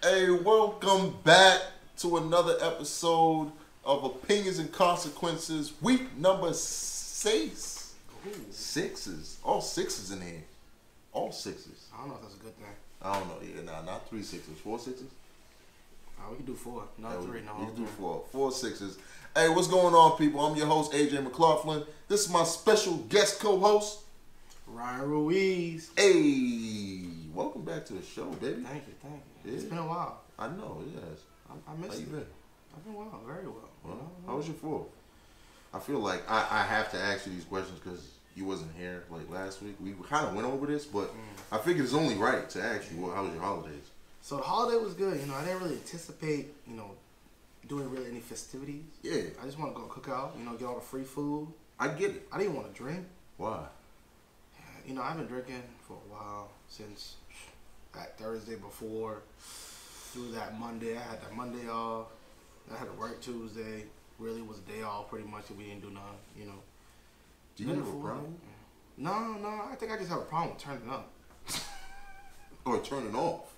Hey, welcome back to another episode of Opinions and Consequences, week number 6. Ooh. Sixes. All sixes in here. All sixes. I don't know if that's a good thing. I don't know. Yeah, nah, not 3 sixes. 4 sixes? We can do 4, not Yeah, 3. No, we can do 4. 4 sixes. Hey, what's going on, people? I'm your host, AJ McLaughlin. This is my special guest co-host, Ryan Ruiz. Hey, welcome back to the show, baby. Thank you. Yeah. It's been a while. I know, yes. I missed How you it. been? I've been well, very well. Well, how was your 4th? I feel like I have to ask you these questions because you wasn't here like last week. We kind of went over this, but I figured it's only right to ask you, well, how was your holidays? So the holiday was good. I didn't really anticipate, doing really any festivities. Yeah. I just want to go cook out, get all the free food. I get it. I didn't want to drink. Why? I've been drinking for a while, since that Thursday before, through that Monday. I had that Monday off. I had to work Tuesday. Really was a day off pretty much, and we didn't do nothing, Do you have a problem? No, I think I just have a problem with turning up. Or turning off?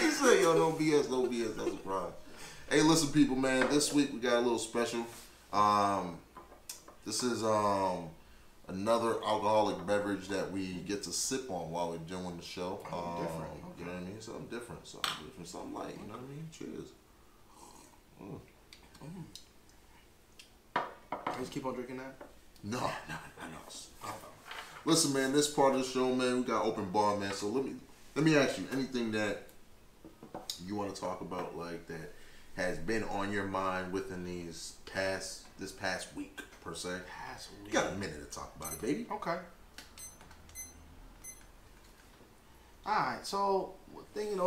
He said, yo, no BS, that's a problem. Hey, listen, people, man, this week we got a little special. This is another alcoholic beverage that we get to sip on while we're doing the show. Different. You know what I mean? Something different, something light, you know what I mean? Cheers. Just keep on drinking that? No. Listen, man, this part of the show, man, we got open bar, man. So let me ask you anything that you want to talk about, like that has been on your mind within this past week, per se. You got a minute to talk about it, baby. Okay. Alright, so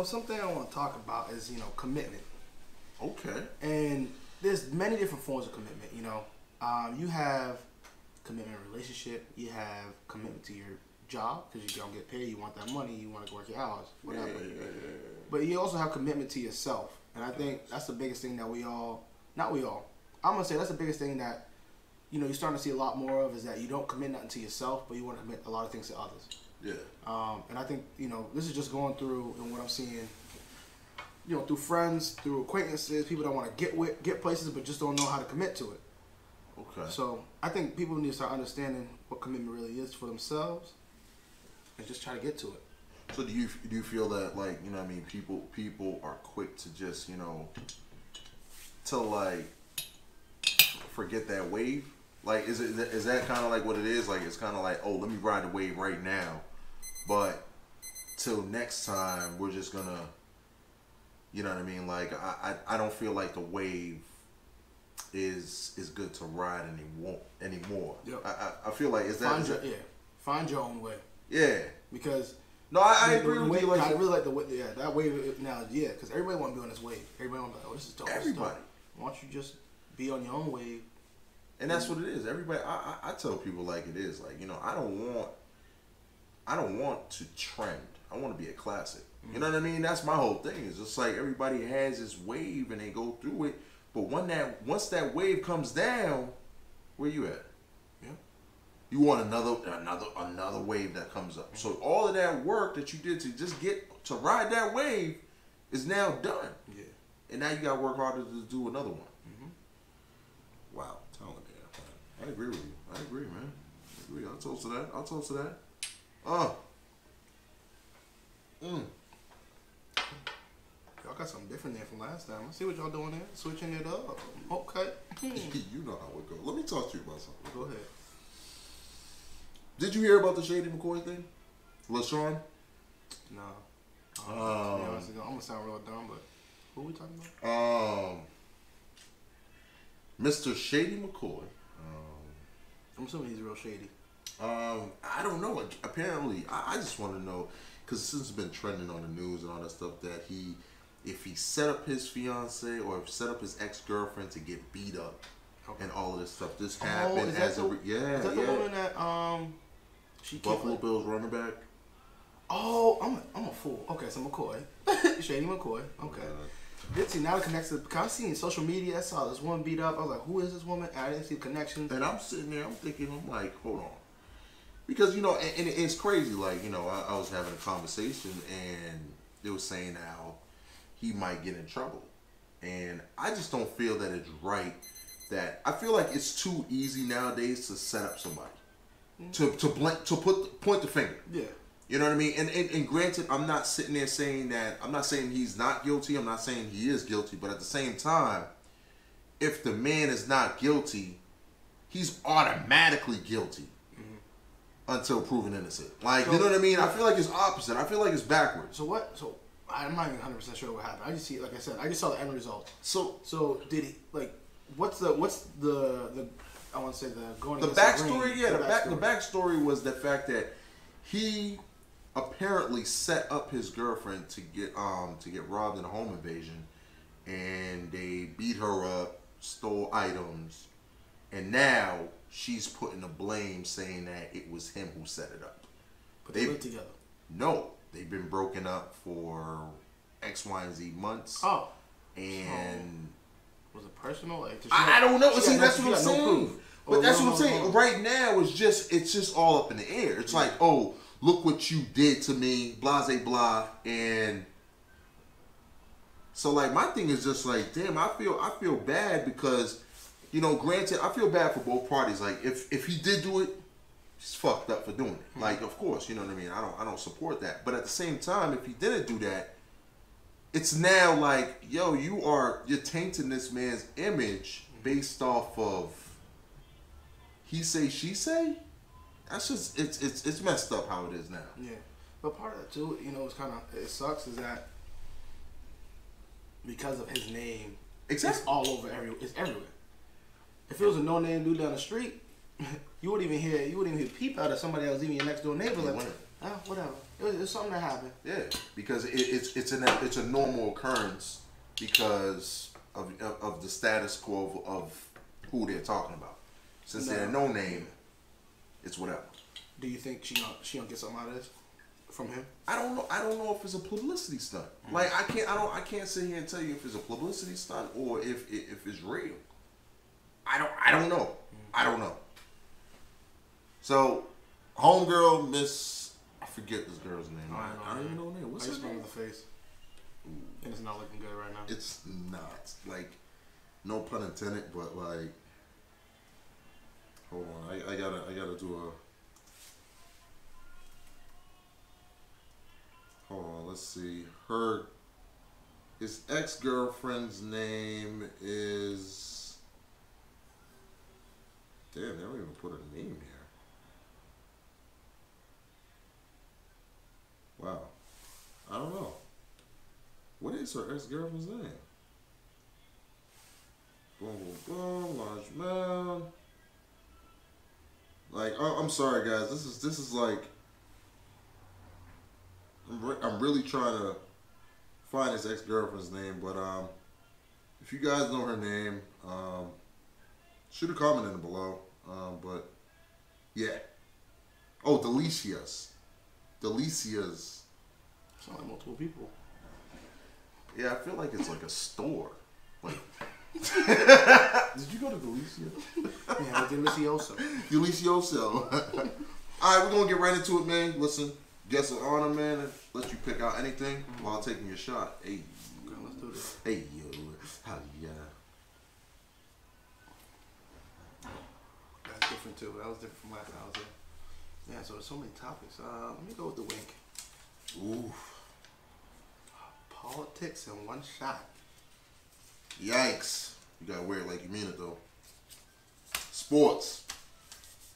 something I want to talk about is, commitment. Okay. And there's many different forms of commitment, you have commitment in a relationship, you have commitment to your job, because you don't get paid, you want that money, you want to work your hours, whatever. Yeah. But you also have commitment to yourself. And I think that's the biggest thing that I'm going to say that's the biggest thing that, you're starting to see a lot more of, is that you don't commit nothing to yourself, but you want to commit a lot of things to others. Yeah. And I think, this is just going through and what I'm seeing, through friends, through acquaintances, people that want to get places, but just don't know how to commit to it. Okay. So I think people need to start understanding what commitment really is for themselves, and just try to get to it. So do you feel that, like, people are quick to just, to like forget that wave? Like, is that kind of like what it is? Like, it's kind of like, oh, let me ride the wave right now, but till next time we're just gonna, you know what I mean? Like, I don't feel like the wave is good to ride anymore. Yep. I feel like find your own way. Yeah. Because no, I agree with you. Like, I really like the way. Yeah, that wave now. Yeah, because everybody want to be on this wave. Everybody want to be like, oh, this is dope. Everybody. Why don't you just be on your own wave? And that's what it is. Everybody. I tell people like it is. Like, I don't want to trend. I want to be a classic. You know what I mean? That's my whole thing. It's just like everybody has this wave and they go through it. But once that wave comes down, where you at? Yeah. You want another wave that comes up. So all of that work that you did to just get to ride that wave is now done. Yeah. And now you got to work harder to do another one. Mm-hmm. Wow, talent there. I agree with you. I agree, man. I agree. I'll toast to that. Y'all got something different there from last time. I see what y'all doing there. Switching it up. Okay. You know how it goes. Let me talk to you about something. Go ahead. Did you hear about the Shady McCoy thing? LaShawn? No. To be honest, I'm gonna sound real dumb, but who are we talking about? Mr. Shady McCoy. I'm assuming he's real shady. I don't know. Apparently, I just want to know, because since it's been trending on the news and all that stuff, that if he set up his fiance or set up his ex-girlfriend to get beat up and all of this stuff, this happened is that the woman that she Buffalo Bills running back? Oh, I'm a fool. Okay, so McCoy, Shady McCoy. Okay. Did see now the connection? Because I seen social media. I saw this woman beat up. I was like, who is this woman? And I didn't see the connection. And I'm sitting there, I'm thinking, I'm like, hold on. Because, you know, and it's crazy. Like, you know, I was having a conversation and they were saying how he might get in trouble. And I just don't feel that it's right. That I feel like it's too easy nowadays to set up somebody. To point the finger. Yeah. You know what I mean? And granted, I'm not sitting there saying that, I'm not saying he's not guilty. I'm not saying he is guilty. But at the same time, if the man is not guilty, he's automatically guilty until proven innocent. Like, you know what I mean? I feel like it's opposite. I feel like it's backwards. So what? So I'm not even 100% sure what happened. I just see, like I said, I just saw the end result. So did he, like, what's the I want to say the going the backstory? Yeah, the backstory was the fact that he apparently set up his girlfriend to get robbed in a home invasion, and they beat her up, stole items, and now she's putting the blame, saying that it was him who set it up. But they lived together. No, they've been broken up for X, Y, and Z months. Oh, and was it personal? Like, I don't know. See, that's what I'm saying. No, but that's what I'm saying. Right now, it's just all up in the air. It's like, oh, look what you did to me, blah, blah, blah, and so like my thing is just like, damn, I feel bad because, you know, granted, I feel bad for both parties. Like if he did do it, he's fucked up for doing it. Like, of course, you know what I mean. I don't support that, but at the same time, if he didn't do that, it's now like, yo, you're tainting this man's image based off of he say, she say. That's just it's messed up how it is now. Yeah, but part of that too, you know, it sucks is that because of his name, exactly, it's all over it's everywhere. If it was a no-name dude down the street, you wouldn't even hear peep out of somebody else, even your next door neighbor. Like, whatever. It's something that happened. Yeah, because it's a normal occurrence because of the status quo of who they're talking about. Since they're no name, it's whatever. Do you think she gonna get something out of this from him? I don't know if it's a publicity stunt. Like I can't sit here and tell you if it's a publicity stunt or if it's real. I don't know. I don't know. So, homegirl, Miss, I forget this girl's name. I don't even know her name. What's her name? I just remember the face. And it's not looking good right now. It's not. Like, no pun intended, but like, hold on. I gotta do a. Hold on. Let's see. His ex-girlfriend's name is. Damn, they don't even put a name here. Wow. I don't know. What is her ex-girlfriend's name? Boom, boom, boom, large man. Like, I'm sorry, guys. This is like, I'm really trying to find his ex-girlfriend's name, but if you guys know her name, shoot a comment in below. But yeah. Oh, Delicia's. Sound like multiple people. Yeah, I feel like it's like a store. Like, did you go to Delicia? Yeah, Delicioso. Delicioso. All right, we're gonna get right into it, man. Listen, guess of honor, man. And let you pick out anything while taking your shot. Hey, okay, let's do this. Hey, yo, how ya? That's different too. That was different from last time I was there. Yeah, so there's so many topics. Let me go with the wink. Ooh. Politics in one shot. Yikes. You gotta wear it like you mean it though. Sports.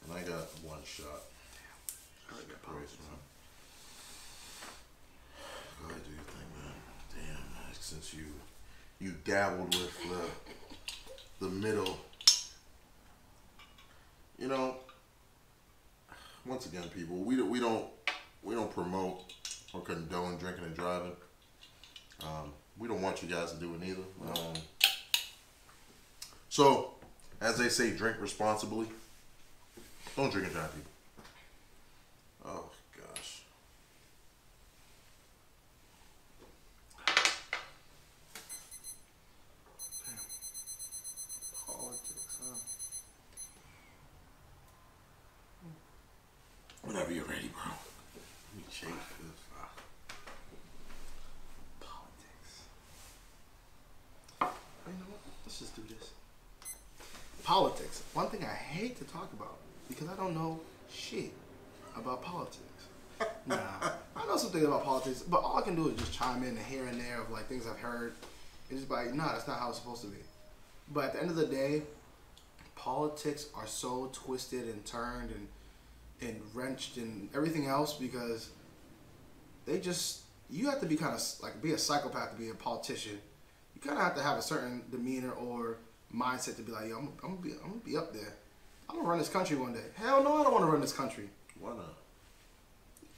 And I got one shot. Damn. I already got politics. Go ahead, do your thing, man. Damn, man. Since you dabbled with the middle. You know, once again, people, we don't promote or condone drinking and driving. We don't want you guys to do it either. So, as they say, drink responsibly. Don't drink and drive, people. Oh gosh. Politics, huh? When politics. One thing I hate to talk about because I don't know shit about politics. Nah, I know some things about politics, but all I can do is just chime in here and there of like things I've heard. It's just like, nah, that's not how it's supposed to be. But at the end of the day, politics are so twisted and turned and wrenched and everything else because they just, you have to be kind of like be a psychopath to be a politician. You kind of have to have a certain demeanor or mindset to be like, yo, I'm gonna be up there. I'm gonna run this country one day. Hell no, I don't want to run this country. Why not?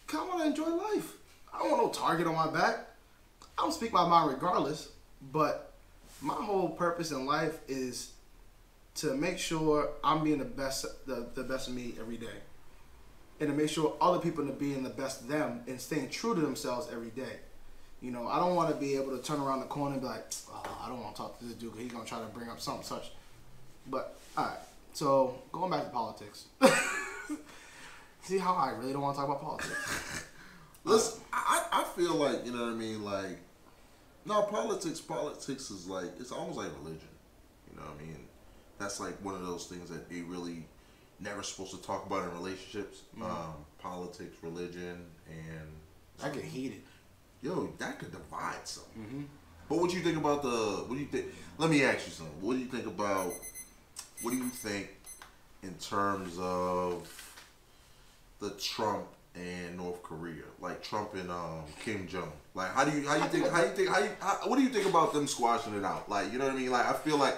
Cause I want to enjoy life. I don't want no target on my back. I don't speak my mind regardless. But my whole purpose in life is to make sure I'm being the best of me every day, and to make sure other people are being the best of them and staying true to themselves every day. You know, I don't want to be able to turn around the corner and be like, oh, I don't want to talk to this dude because he's gonna try to bring up something such. But all right, so going back to politics. See how I really don't want to talk about politics. Listen, I feel like, you know what I mean, like, no, politics is like, it's almost like religion. You know what I mean? That's like one of those things that they really never supposed to talk about in relationships. Politics, religion, and I get heated. Yo, that could divide something. But what do you think about what do you think? Let me ask you something. What do you think in terms of the Trump and North Korea, like Trump and Kim Jong? Like, what do you think about them squashing it out? Like, you know what I mean? Like, I feel like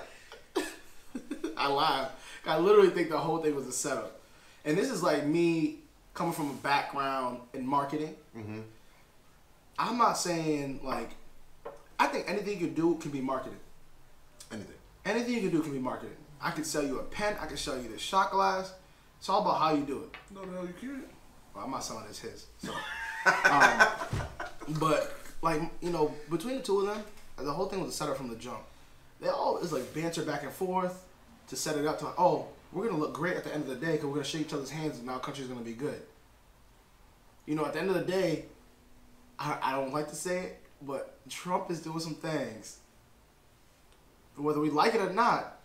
I lied. I literally think the whole thing was a setup, and this is like me coming from a background in marketing. I'm not saying like, I think anything you can do can be marketed. Anything you can do can be marketed. I can sell you a pen. I can sell you this shot glass. It's all about how you do it. No, you can't. Well, I'm not selling this his. So, but like, you know, between the two of them, the whole thing was a setup from the jump. They all it's like banter back and forth to set it up to, oh, we're gonna look great at the end of the day because we're gonna shake each other's hands and our country's gonna be good. You know, at the end of the day, I don't like to say it, but Trump is doing some things. Whether we like it or not,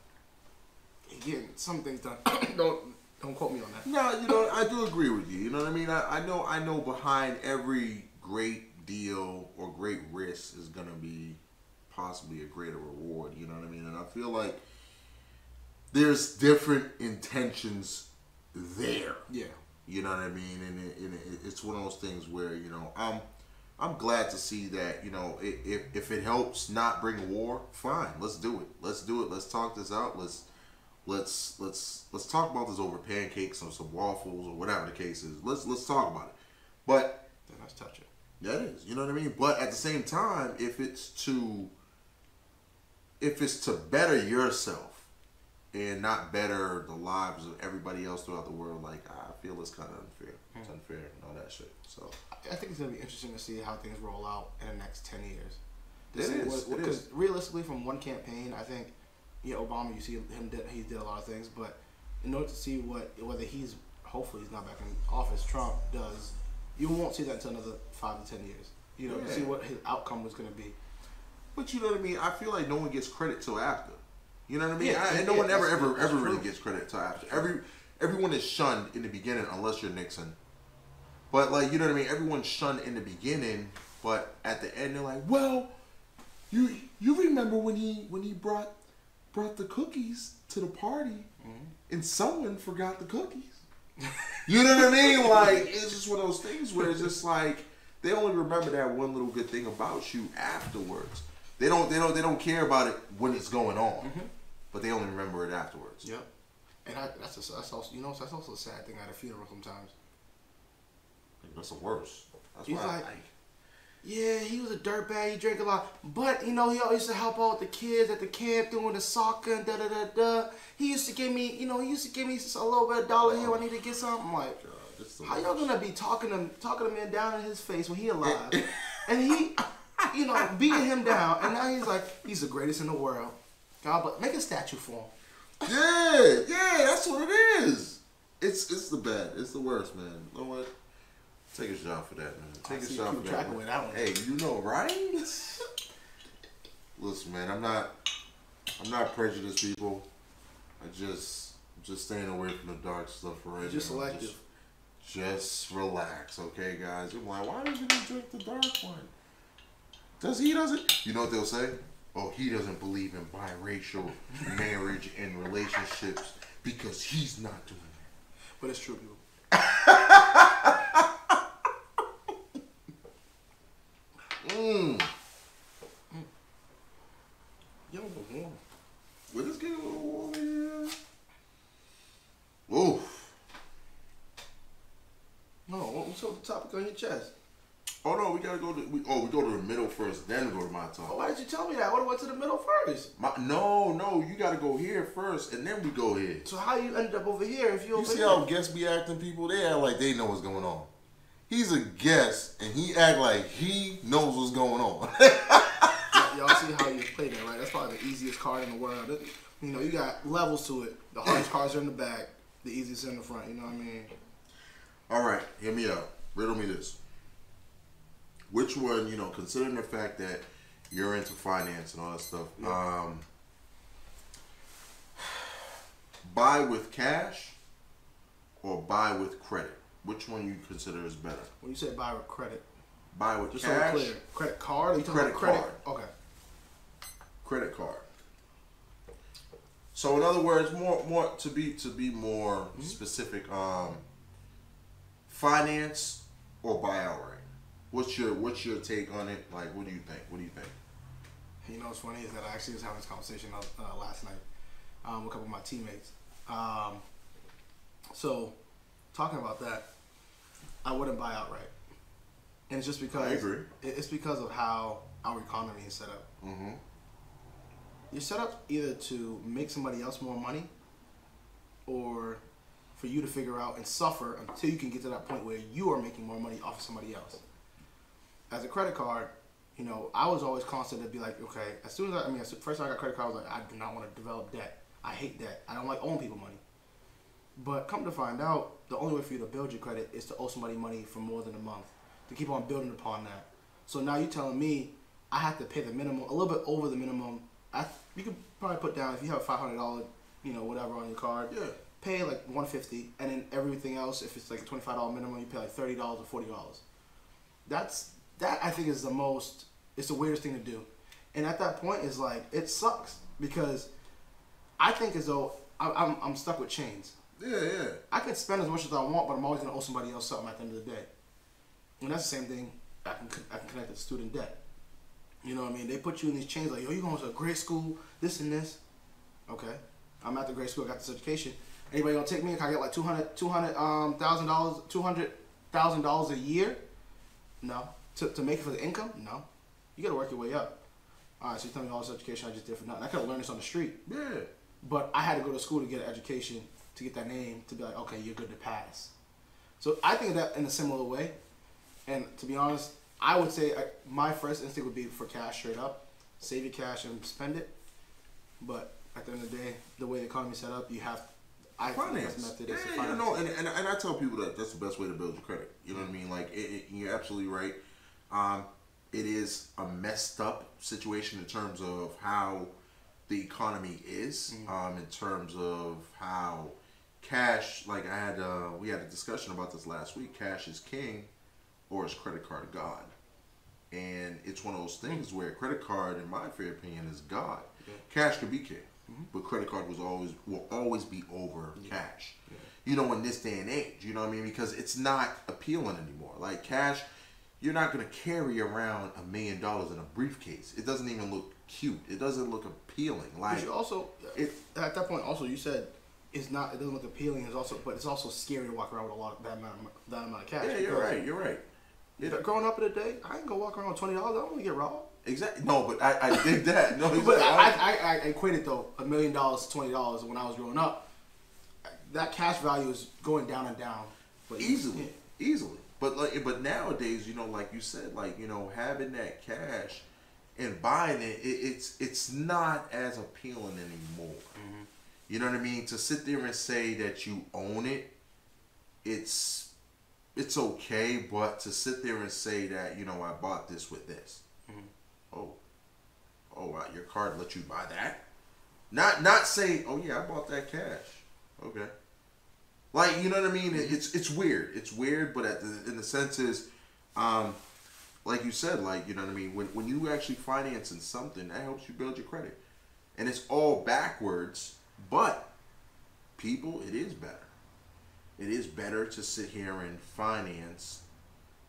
he's getting some things done. Don't quote me on that. No, you know, I do agree with you. You know what I mean? I know behind every great deal or great risk is gonna be possibly a greater reward. You know what I mean? And I feel like there's different intentions there. Yeah. You know what I mean? And it's one of those things where, you know, I'm glad to see that, you know, if it helps not bring war, fine. Let's do it. Let's talk this out. Let's talk about this over pancakes or some waffles or whatever the case is. Let's talk about it. But then let's touch it. Yeah, it is. You know what I mean? But at the same time, if it's to better yourself and not better the lives of everybody else throughout the world, like, I feel it's kind of unfair. It's unfair and all that shit. So I think it's gonna be interesting to see how things roll out in the next 10 years. It is. Because realistically, from one campaign, I think, yeah, Obama, you see him, he did a lot of things, but in order to see whether hopefully he's not back in office, Trump does, you won't see that until another 5 to 10 years. You know, to see what his outcome was going to be. But you know what I mean? I feel like no one gets credit till after. You know what I mean? No one ever really gets credit till after. Everyone is shunned in the beginning unless you're Nixon. But like, you know what I mean? Everyone's shunned in the beginning, but at the end they're like, well, you remember when he brought the cookies to the party and someone forgot the cookies. You know what I mean? Like, it's just one of those things where it's just like they only remember that one little good thing about you afterwards. They don't care about it when it's going on, but they only remember it afterwards. Yep. And that's also a sad thing at a funeral sometimes. That's the worst. That's He's why like, yeah, he was a dirtbag. He drank a lot, but you know, he always used to help out the kids at the camp doing the soccer and da da da da. He used to give me, a little bit of dollar here when I need to get something. I'm like, how y'all gonna be talking to man down in his face when he alive, and he, beating him down, and now he's like, he's the greatest in the world. God, but make a statue for him. Yeah, that's what it is. It's the bad. It's the worst, man. You know what? Take a shot for that, man. Take a shot for that. With that one. Hey, you know, right? Listen, man, I'm not prejudiced, people. Just staying away from the dark stuff for right Just now. selective. Just relax, okay, guys. You're like, why doesn't he drink the dark one? He doesn't? You know what they'll say? Oh, he doesn't believe in biracial marriage and relationships because he's not doing it. But it's true, people. Yo, but warm. Well, this getting a little warm here. Oof. No, what's up the topic on your chest? Oh no, we gotta go to we go to the middle first, then go to my top. Oh, why did you tell me that? I would have went to the middle first. No, you gotta go here first, and then we go here. So how you ended up over here if you over see here? how guests be acting, people? They act like they know what's going on. He's a guest, and he act like he knows what's going on. Y'all see how you play that, right? That's probably the easiest card in the world. You know, you got levels to it. The hardest cards are in the back, the easiest in the front. You know what I mean? All right, hear me out. Riddle me this. Which one, you know, considering the fact that you're into finance and all that stuff, buy with cash or buy with credit? Which one you consider is better? When you say buy with credit, buy with just cash. so we're clear, credit card. Are you talking Credit about credit card. Okay. Credit card. So in other words, more to be more specific, finance or buy outright. What's your take on it? Like, what do you think? You know what's funny is that I actually was having this conversation last night with a couple of my teammates. So talking about that, I wouldn't buy outright, and it's just because I agree. It's because of how our economy is set up. Mm-hmm. You're set up either to make somebody else more money, or for you to figure out and suffer until you can get to that point where you are making more money off of somebody else. As a credit card, you know, I was always constant to be like, okay, as soon as first time I got credit card, I was like, I do not want to develop debt. I hate debt. I don't like owing people money. But come to find out, the only way for you to build your credit is to owe somebody money for more than a month, to keep on building upon that. So now you're telling me I have to pay the minimum, a little bit over the minimum. You could probably put down, if you have a $500, you know, whatever on your card, Yeah. pay like $150, and then everything else, if it's like a $25 minimum, you pay like $30 or $40. That I think is it's the weirdest thing to do. And at that point, it's like, it sucks, because I think as though I'm stuck with chains. Yeah. I can spend as much as I want, but I'm always going to owe somebody else something at the end of the day. And that's the same thing I can connect to student debt. You know what I mean? They put you in these chains like, yo, you going to a great school, this and this. Okay. I'm at the great school, I got this education. Anybody going to take me? Can I get like $200,000 a year? No. To make it for the income? No. You got to work your way up. All right, so you're telling me all this education I just did for nothing. I could have learned this on the street. Yeah. But I had to go to school to get an education, to get that name, to be like, okay, you're good to pass. So I think of that in a similar way. And to be honest, I would say my first instinct would be for cash straight up. Save your cash and spend it. But at the end of the day, the way the economy's set up, you have Finance. Method Yeah, finance. you know, and I tell people that that's the best way to build your credit. You know what I mean? Like, you're absolutely right. It is a messed up situation in terms of how the economy is. In terms of how cash, like we had a discussion about this last week. Cash is king, or is credit card God? And it's one of those things where credit card, in my fair opinion, is God. Yeah. Cash could be king, but credit card will always be over cash. Yeah. You know, in this day and age, you know what I mean? Because it's not appealing anymore. Like cash, you're not going to carry around $1 million in a briefcase. It doesn't even look cute. It doesn't look appealing. Like, but you also, at that point, also you said it doesn't look appealing. But it's also scary to walk around with that amount of cash. Yeah, you're right. Growing up in the day, I can go walk around with $20. I don't want to get robbed. Exactly. No, but I dig that. No, but I equated though $1 million to $20 when I was growing up. That cash value is going down and down. But easily. But nowadays, you know, like you said, like, you know, having that cash and buying it's not as appealing anymore. Mm-hmm. You know what I mean? To sit there and say that you own it, it's okay, but to sit there and say that, you know, I bought this with this. Mm-hmm. Oh, wow, your card let you buy that? Not saying, oh yeah, I bought that cash. Okay. Like, you know what I mean? It's weird. It's weird, but in the sense is, like you said, like, you know what I mean? When you actually financing something, that helps you build your credit. And it's all backwards, but people, it is better. It is better to sit here and finance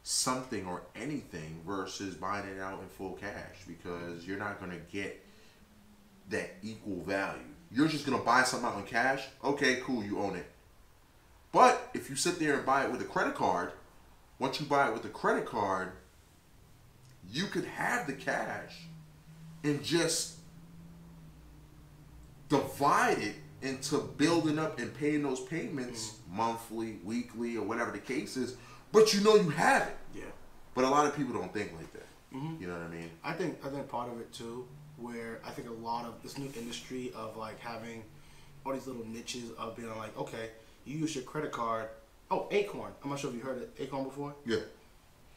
something or anything versus buying it out in full cash, because you're not going to get that equal value. You're just going to buy something out in cash. Okay, cool, you own it. But if you sit there and buy it with a credit card, once you buy it with a credit card, you could have the cash and just divide it into building up and paying those payments monthly, weekly, or whatever the case is. But you know you have it. Yeah. But a lot of people don't think like that. You know what I mean? I think part of it too, where I think a lot of this new industry of like having all these little niches of being like, okay, you use your credit card. Oh, Acorn. I'm not sure if you heard of Acorn before. Yeah.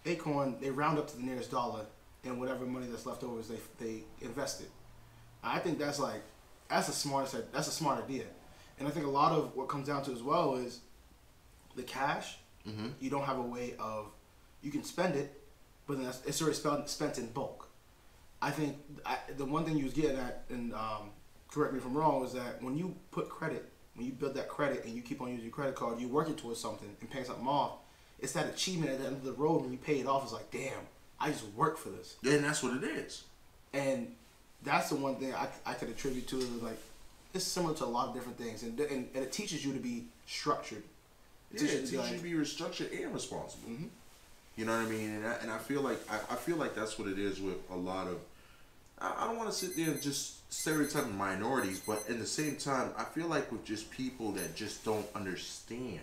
Acorn, they round up to the nearest dollar, and whatever money that's left over is they invest it. I think that's a smart idea, and I think a lot of what comes down to as well is the cash. You don't have a way of, you can spend it, but then it's already spent in bulk. I think the one thing you was getting at, and correct me if I'm wrong, is that when you build that credit and you keep on using your credit card, you're working towards something and paying something off. It's that achievement at the end of the road when you pay it off. It's like, damn, I just worked for this. Yeah, and that's what it is. And that's the one thing I could attribute to, is like, it's similar to a lot of different things, and it teaches you to be structured. It teaches you to be structured and responsible. You know what I mean? And I feel like that's what it is with a lot of. I don't want to sit there and just stereotype minorities, but at the same time, I feel like with just people that just don't understand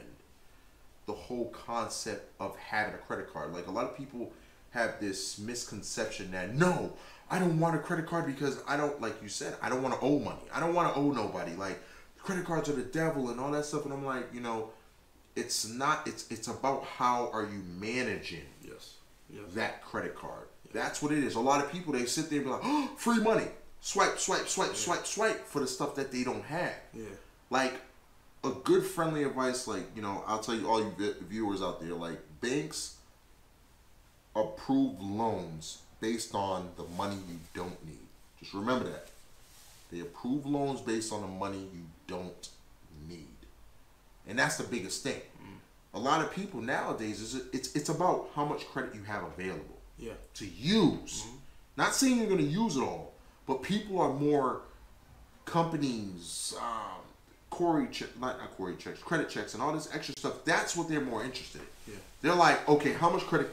the whole concept of having a credit card. Like, a lot of people have this misconception that, no, I don't want a credit card because I don't, like you said, I don't want to owe money. I don't want to owe nobody. Like, credit cards are the devil and all that stuff. And I'm like, you know, it's not. It's about how are you managing that credit card. That's what it is. A lot of people, they sit there and be like, oh, free money. Swipe, swipe, swipe, swipe, swipe for the stuff that they don't have. Yeah. Like, a good friendly advice, like, you know, I'll tell you, all you viewers out there, like, banks approve loans based on the money you don't need. Just remember that. They approve loans based on the money you don't need. And that's the biggest thing. A lot of people nowadays, it's about how much credit you have available to use. Not saying you're going to use it all, but people are more, companies, credit checks and all this extra stuff. That's what they're more interested in. They're like, okay, how much credit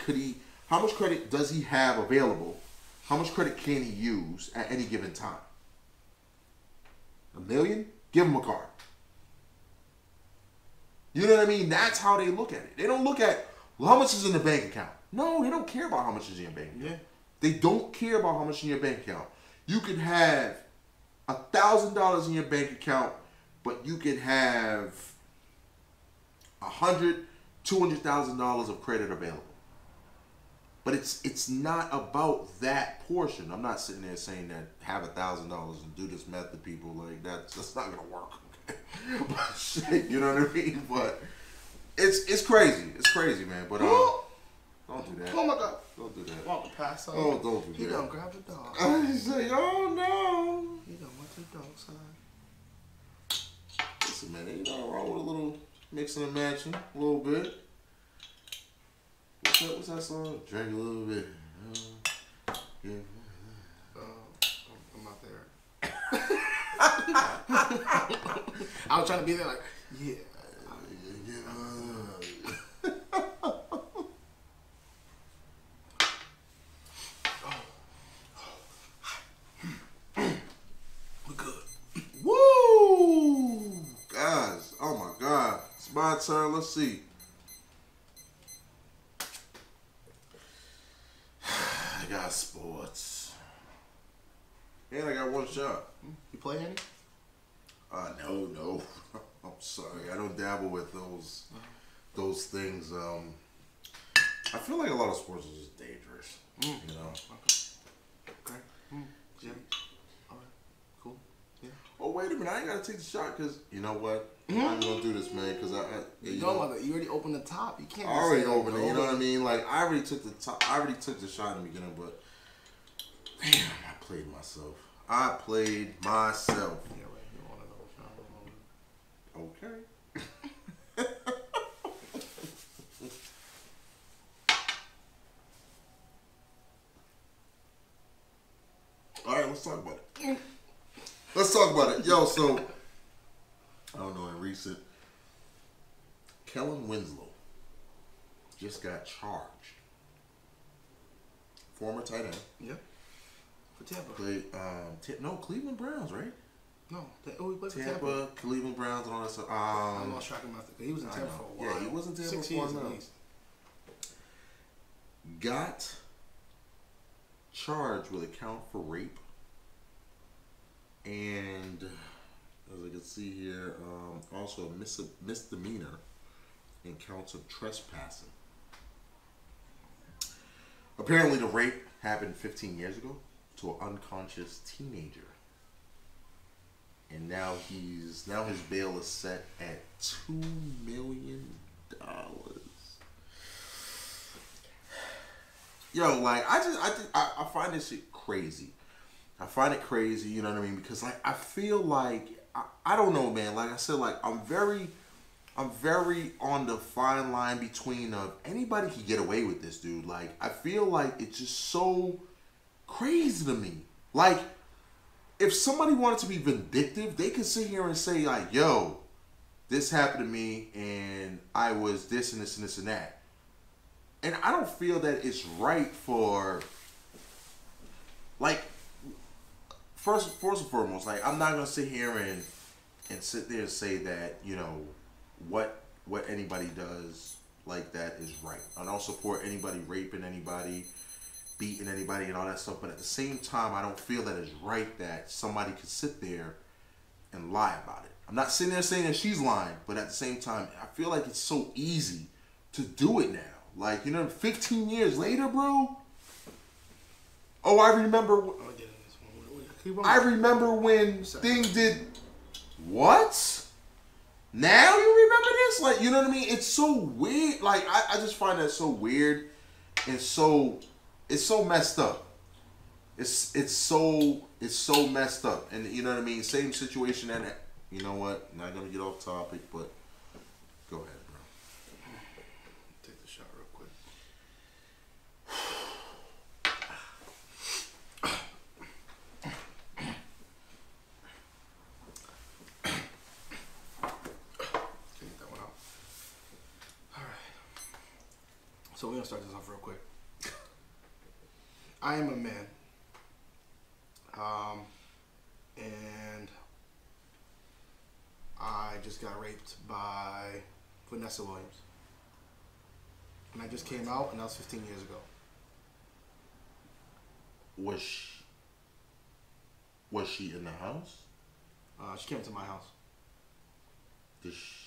does he have available? How much credit can he use at any given time? $1 million? Give him a card. You know what I mean? That's how they look at it. They don't look at, well, how much is in the bank account? No, they don't care about how much is in your bank account. They don't care about how much in your bank account. You could have $1,000 in your bank account, but you could have $200,000 of credit available. But it's not about that portion. I'm not sitting there saying that have $1,000 and do this method, people. Like, that's not gonna work. Okay? But shit, you know what I mean? But it's crazy. It's crazy, man. But don't do that. Oh my God! Don't do that. Want to pass out? Oh, don't do that. He done grab the dog. He's like, oh no. He done went to the dog side. Listen, man, ain't nothing wrong with a little mixing and matching, a little bit. What's that song? Drink a little bit. Yeah. I'm not there. I was trying to be there, like, yeah. We're good. Woo! Guys, oh my God. It's my turn. Let's see. I got sports. And I got one shot. You play any? No. I'm sorry. I don't dabble with those things. I feel like a lot of sports is just dangerous. You know? Okay. Yeah. All right. Cool. Yeah. Oh, minute, I ain't gotta take the shot because you know what? I'm not gonna do this, man. Because you already opened the top. You can't. I already opened it. You know what I mean? Like I already took the top. I already took the shot in the beginning, but damn, I played myself. Yeah, right. You're one of those. Okay. All right, let's talk about it. Yo, so I don't know. In recent, Kellen Winslow just got charged. Former tight end. Yeah. For Tampa. Played, Cleveland Browns, right? No, he played for Tampa, Cleveland Browns, and all that stuff. I lost track of him. He was in Tampa for a while. Yeah, he was in Tampa 6 for years a at while. least. Got charged with a count for rape, and as I can see here, also a misdemeanor in counts of trespassing. Apparently, the rape happened 15 years ago to an unconscious teenager, and now his bail is set at $2 million. Yo, like I find this shit crazy. I find it crazy, you know what I mean? Because like I feel like I don't know, man. Like I said, like I'm very on the fine line between anybody can get away with this, dude. Like I feel like it's just so crazy to me. Like if somebody wanted to be vindictive, they could sit here and say like, "Yo, this happened to me, and I was this and this and this and that." And I don't feel that it's right for, like, first and foremost, like, I'm not going to sit here and sit there and say that, you know, what anybody does like that is right. I don't support anybody raping anybody, beating anybody and all that stuff. But at the same time, I don't feel that it's right that somebody could sit there and lie about it. I'm not sitting there saying that she's lying, but at the same time, I feel like it's so easy to do it now. Like, you know, 15 years later, bro. Oh, I remember when Thing did what? Now you remember this? Like, you know what I mean? It's so weird. Like, I just find that so weird and it's so messed up. It's so messed up. And you know what I mean? Same situation and you know what? Not gonna get off topic, but go ahead. So we're gonna start this off real quick. I am a man, and I just got raped by Vanessa Williams, and I just came out, and that was 15 years ago. Was she in the house? She came to my house.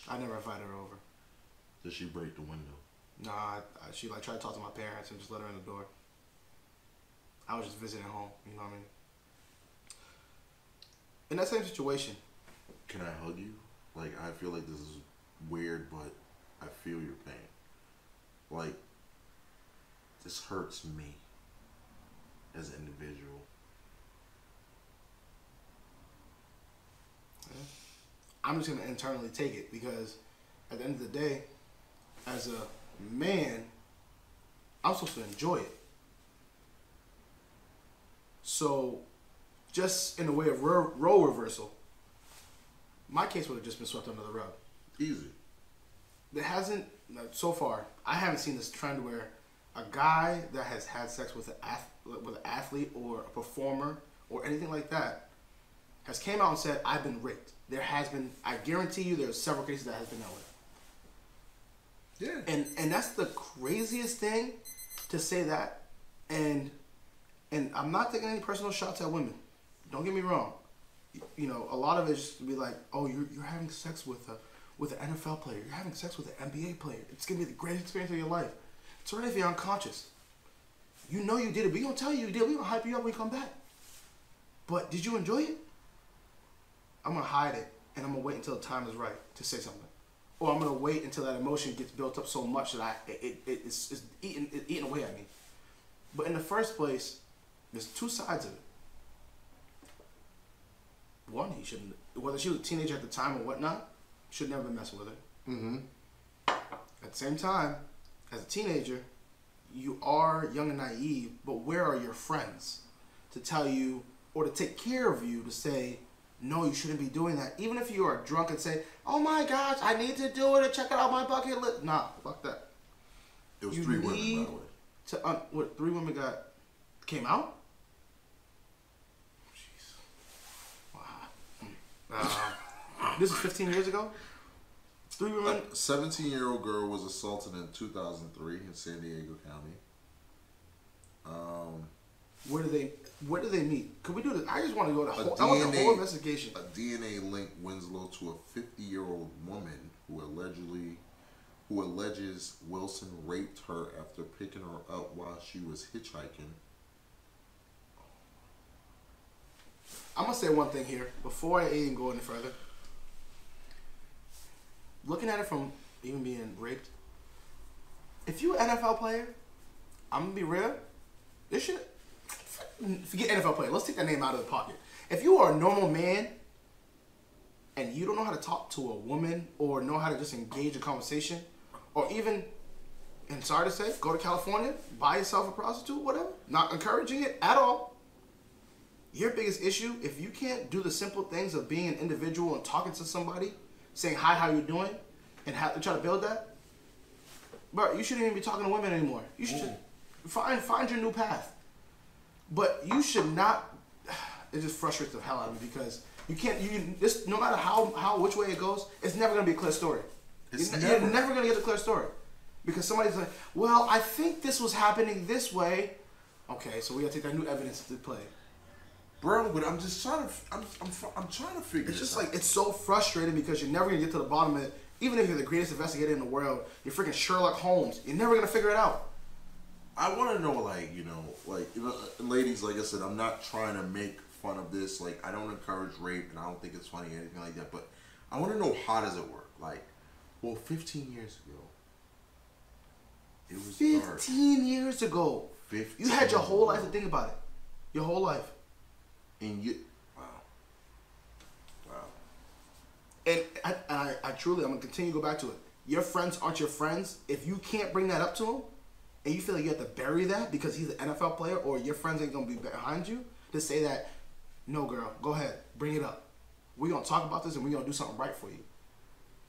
I never invited her over. Did she break the window? Nah, she like tried to talk to my parents and just let her in the door. I was just visiting home, you know what I mean? In that same situation. Can I hug you? Like, I feel like this is weird, but I feel your pain. Like, this hurts me as an individual. Yeah. I'm just going to internally take it because at the end of the day, as a man, I'm supposed to enjoy it. So, just in the way of role reversal, my case would have just been swept under the rug. Easy. There hasn't, so far, I haven't seen this trend where a guy that has had sex with an athlete or a performer or anything like that has came out and said, I've been raped. There has been, I guarantee you there's several cases that has been that way. Yeah. And that's the craziest thing to say that. And I'm not taking any personal shots at women. Don't get me wrong. You know, a lot of it is just to be like, oh, you're having sex with an NFL player. You're having sex with an NBA player. It's going to be the greatest experience of your life. It's alright if you're unconscious. You know you did it. We're going to tell you you did. We're going to hype you up when you come back. But did you enjoy it? I'm gonna hide it and I'm gonna wait until the time is right to say something, or I'm gonna wait until that emotion gets built up so much that it's eating away at me. But in the first place, there's two sides of it. One, he shouldn't, whether she was a teenager at the time or whatnot, should never been messing with her. Mm-hmm. At the same time, as a teenager, you are young and naive, but where are your friends to tell you or to take care of you to say, no, you shouldn't be doing that. Even if you are drunk and say, oh my gosh, I need to do it and check it out my bucket list. Nah, fuck that. It was 3 women, by the way. What, 3 women came out? Jeez. Wow. This is 15 years ago? 3 women? A 17-year-old girl was assaulted in 2003 in San Diego County. Where do they meet? Could we do this? I just want to go to I want the whole investigation. A DNA linked Winslow to a 50-year-old woman who alleges Wilson raped her after picking her up while she was hitchhiking. I'm gonna say one thing here before I even go any further. Looking at it from even being raped, if you're an NFL player, I'm gonna be real. This shit. Forget NFL player. Let's take that name out of the pocket. If you are a normal man and you don't know how to talk to a woman or know how to just engage a conversation, or even, and sorry to say, go to California, buy yourself a prostitute, whatever, not encouraging it at all. Your biggest issue, if you can't do the simple things of being an individual and talking to somebody, saying hi, how you doing, and try to build that, bro, you shouldn't even be talking to women anymore. You should find your new path. But you should not. It just frustrates the hell out of me because you can't. This no matter which way it goes, it's never gonna be a clear story. You're never gonna get a clear story because somebody's like, well, I think this was happening this way. Okay, so we gotta take that new evidence to play. Bro, but I'm just trying to. I'm trying to figure. It's just like it's so frustrating because you're never gonna get to the bottom of it. Even if you're the greatest investigator in the world, you're freaking Sherlock Holmes. You're never gonna figure it out. I want to know, ladies, like I said, I'm not trying to make fun of this. Like, I don't encourage rape, and I don't think it's funny or anything like that. But I want to know, how does it work? Like, well, 15 years ago, it was 15 years ago. 15 you had your whole life to think about it. Your whole life. And you, wow. And I truly, I'm going to continue to go back to it. Your friends aren't your friends. If you can't bring that up to them, and you feel like you have to bury that because he's an NFL player or your friends ain't going to be behind you to say that, no, girl, go ahead, bring it up. We're going to talk about this and we're going to do something right for you.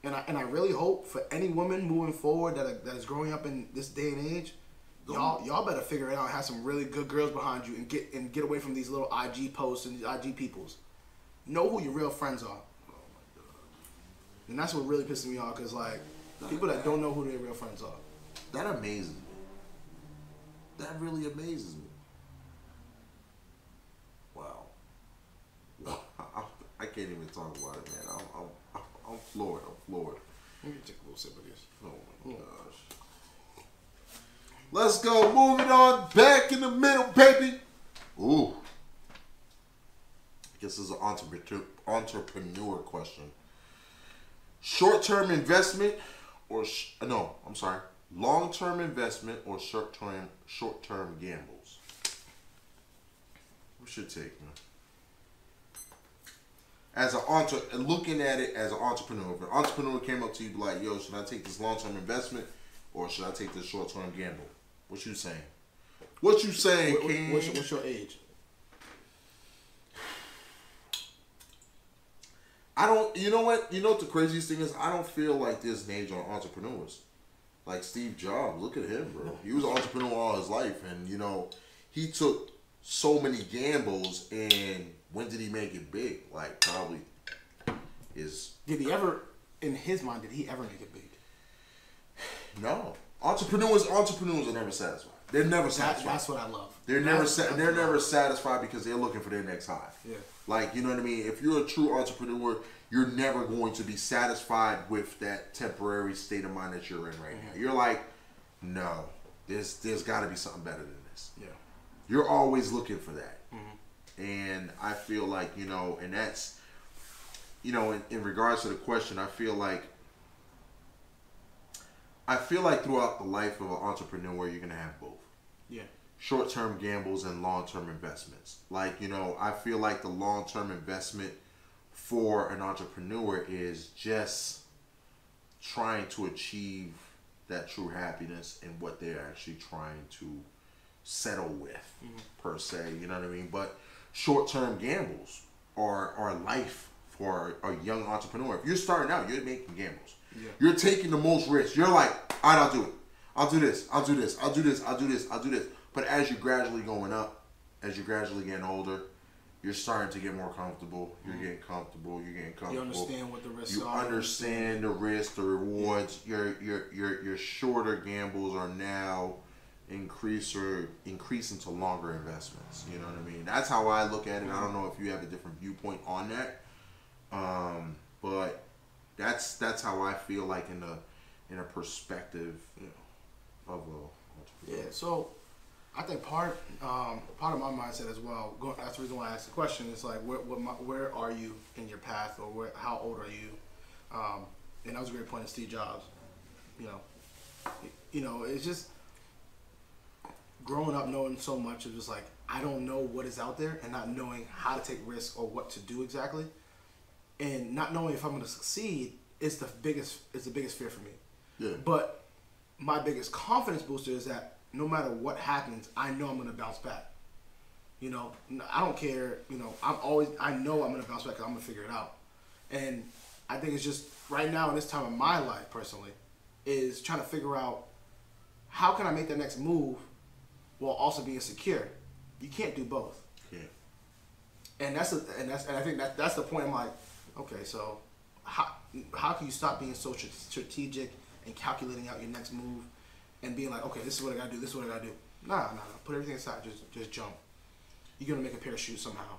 And I really hope for any woman moving forward that is growing up in this day and age, y'all better figure it out and have some really good girls behind you and get away from these little IG posts and these IG peoples. Know who your real friends are. Oh my God. And that's what really pisses me off because, like, people that don't know who their real friends are. That amazes me. That really amazes me. Wow. I can't even talk about it, man. I'm floored. Let me take a little sip of this. Oh my gosh. Let's go. Moving on. Back in the middle, baby. Ooh. I guess this is an entrepreneur question. Short-term investment or long-term investment or short-term gambles? What's your take, man? Looking at it as an entrepreneur, if an entrepreneur came up to you like, yo, should I take this long-term investment or should I take this short-term gamble? What you saying? What you saying, King? What's your age? You know what the craziest thing is? I don't feel like there's an age on entrepreneurs. Like Steve Jobs, look at him, bro. He was an entrepreneur all his life, and he took so many gambles. And when did he make it big? Like probably is. Did he ever, in his mind, make it big? No. Entrepreneurs are never satisfied. They're never satisfied. That's what I love. They're never satisfied because they're looking for their next high. Yeah. Like, you know what I mean? If you're a true entrepreneur, you're never going to be satisfied with that temporary state of mind that you're in right now. You're like, no, there's got to be something better than this. Yeah. You're always looking for that. Mm-hmm. And I feel like, and you know, in regards to the question, I feel like throughout the life of an entrepreneur, you're gonna have both. Yeah. Short-term gambles and long-term investments. Like, you know, I feel like the long-term investment for an entrepreneur is just trying to achieve that true happiness in what they're actually trying to settle with, per se. You know what I mean? But short-term gambles are life for a young entrepreneur. If you're starting out, you're making gambles. Yeah. You're taking the most risks. You're like, all right, I'll do it. I'll do this. I'll do this. I'll do this. I'll do this. I'll do this. But as you're gradually going up, as you're gradually getting older, you're starting to get more comfortable. You're getting comfortable. You're getting comfortable. You understand what the risks are. You understand the risks, the rewards. Yeah. Your shorter gambles are now increasing to longer investments. You know what I mean? That's how I look at it. I don't know if you have a different viewpoint on that, but that's how I feel like in a perspective, you know, of a entrepreneur. Yeah. So I think part of my mindset as well. That's the reason why I asked the question. Is like where are you in your path, or how old are you? And that was a great point of Steve Jobs. You know, it's just growing up knowing so much of just like I don't know what is out there and not knowing how to take risks or what to do exactly, and not knowing if I'm going to succeed is the biggest fear for me. Yeah. But my biggest confidence booster is that no matter what happens, I know I'm going to bounce back. You know, I don't care. You know, I know I'm going to bounce back because I'm going to figure it out. And I think it's just right now in this time of my life personally is trying to figure out how can I make the next move while also being secure. You can't do both. Yeah. And I think that's the point. I'm like, okay, so how can you stop being so strategic and calculating out your next move and being like, okay, this is what I gotta do, this is what I gotta do. Nah. Put everything aside, just jump. You're gonna make a parachute somehow.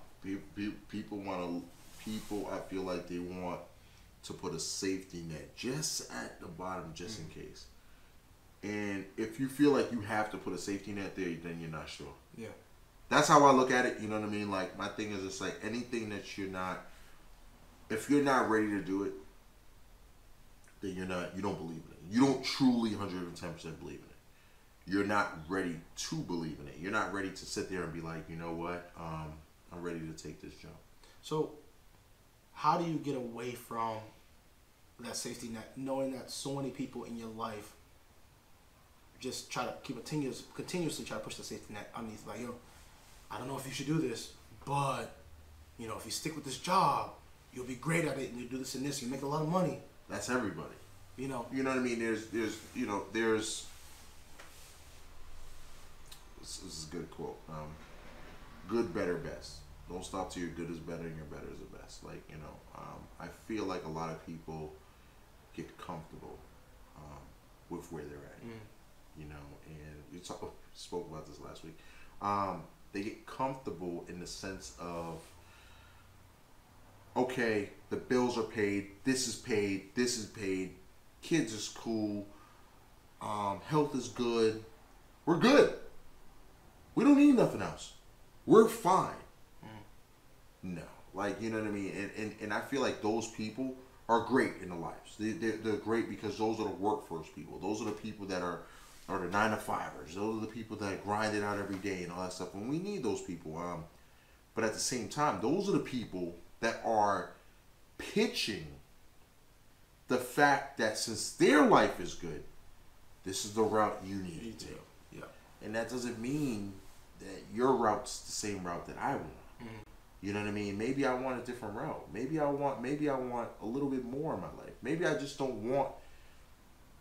People I feel like they want to put a safety net just at the bottom, just in case. And if you feel like you have to put a safety net there, then you're not sure. Yeah. That's how I look at it. You know what I mean? Like, my thing is just like anything that if you're not ready to do it, then you don't believe in it. You don't truly 110% believe in it. You're not ready to believe in it. You're not ready to sit there and be like, you know what? I'm ready to take this jump. So, how do you get away from that safety net, knowing that so many people in your life just try to continuously try to push the safety net underneath? Like, yo, I don't know if you should do this, but you know, if you stick with this job, you'll be great at it, and you do this and this, you make a lot of money. That's everybody. You know what I mean? There's this is a good quote. Good, better, best. Don't stop till your good is better and your better is the best. Like, you know, I feel like a lot of people get comfortable with where they're at. You know, and we spoke about this last week. They get comfortable in the sense of, okay, the bills are paid, this is paid, kids is cool, health is good, we're good. We don't need nothing else. We're fine. No. Like, you know what I mean? And I feel like those people are great in their lives. They're great because those are the workforce people. Those are the people that are the 9-to-5ers. Those are the people that grind it out every day and all that stuff. And we need those people. But at the same time, those are the people that are pitching the fact that since their life is good, this is the route you need to take. Yeah. And that doesn't mean that your route's the same route that I want. You know what I mean? Maybe I want a different route. Maybe I want a little bit more in my life. Maybe I just don't want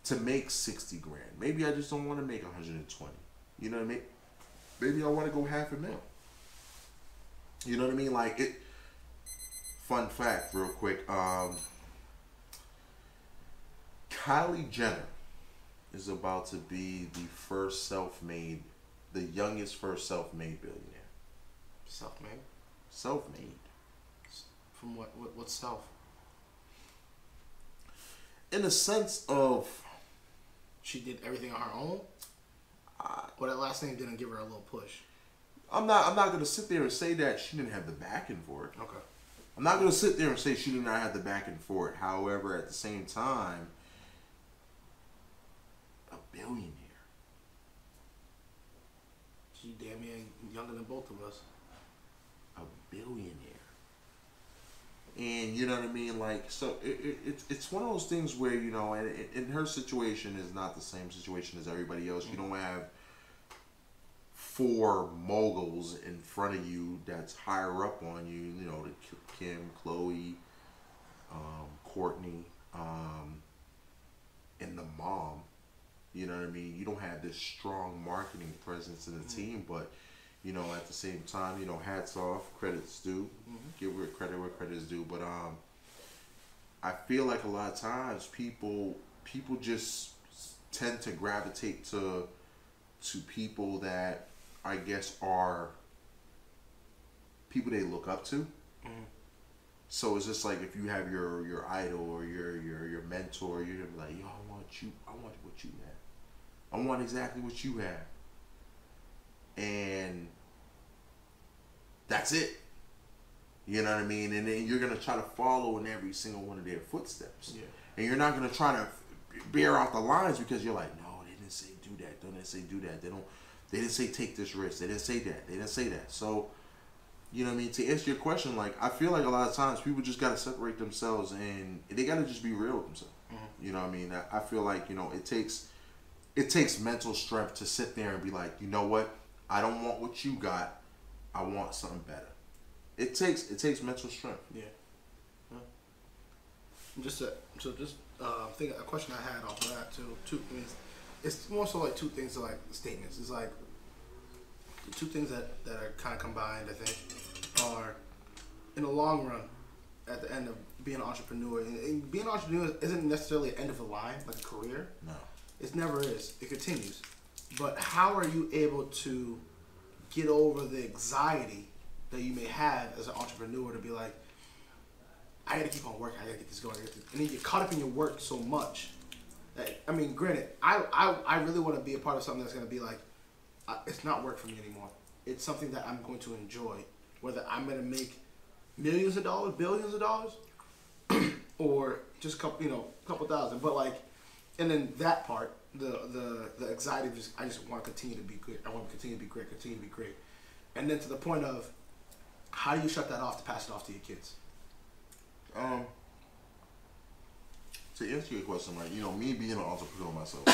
to make 60 grand. Maybe I just don't want to make 120. You know what I mean? Maybe I want to go $500,000. You know what I mean? Like it. Fun fact, real quick. Kylie Jenner is about to be the youngest first self-made billionaire. Self-made? Self-made. From what self? In the sense of, she did everything on her own? Or that last thing didn't give her a little push? I'm not going to sit there and say that she didn't have the backing for it. Okay. I'm not gonna sit there and say she did not have the backing for it. However, at the same time, a billionaire. She damn near younger than both of us. A billionaire. And you know what I mean? Like, so it's one of those things where, you know, and her situation is not the same situation as everybody else. You don't have 4 moguls in front of you that's higher up on you, you know, the Kim, Chloe, Courtney, and the mom. You know what I mean? You don't have this strong marketing presence in the team, but, you know, at the same time, you know, hats off, credits due. Give credit where credit is due. But I feel like a lot of times people just tend to gravitate to people that I guess are people they look up to. So it's just like if you have your idol or your mentor, you're gonna be like, yo, I want what you have. I want exactly what you have. And that's it. You know what I mean? And then you're gonna try to follow in every single one of their footsteps. Yeah. And you're not gonna try to bear out the lines because you're like, no, they didn't say do that. They didn't say do that. They didn't say take this risk. They didn't say that. They didn't say that. So, you know what I mean? To answer your question, like, I feel like a lot of times people just gotta separate themselves and they gotta just be real with themselves. You know what I mean? I feel like, you know, it takes mental strength to sit there and be like, you know what? I don't want what you got. I want something better. It takes mental strength. Yeah. Just think a question I had off of that too. It's more so like 2 things to like statements. It's like the 2 things that are kind of combined. I think are in the long run, at the end of being an entrepreneur. And being an entrepreneur isn't necessarily an end of the line, like a career. No. It never is. It continues. But how are you able to get over the anxiety that you may have as an entrepreneur to be like, I gotta keep on working, I gotta get this going, and then you get caught up in your work so much. That, I mean, granted, I really want to be a part of something that's gonna be like, it's not work for me anymore. It's something that I'm going to enjoy, whether I'm gonna make millions of dollars, billions of dollars, or just couple thousand. But like, and then that part, the anxiety of I just want to continue to be good. I want to continue to be great, and then to the point of, how do you shut that off to pass it off to your kids? To answer your question, like, you know, me being an entrepreneur myself,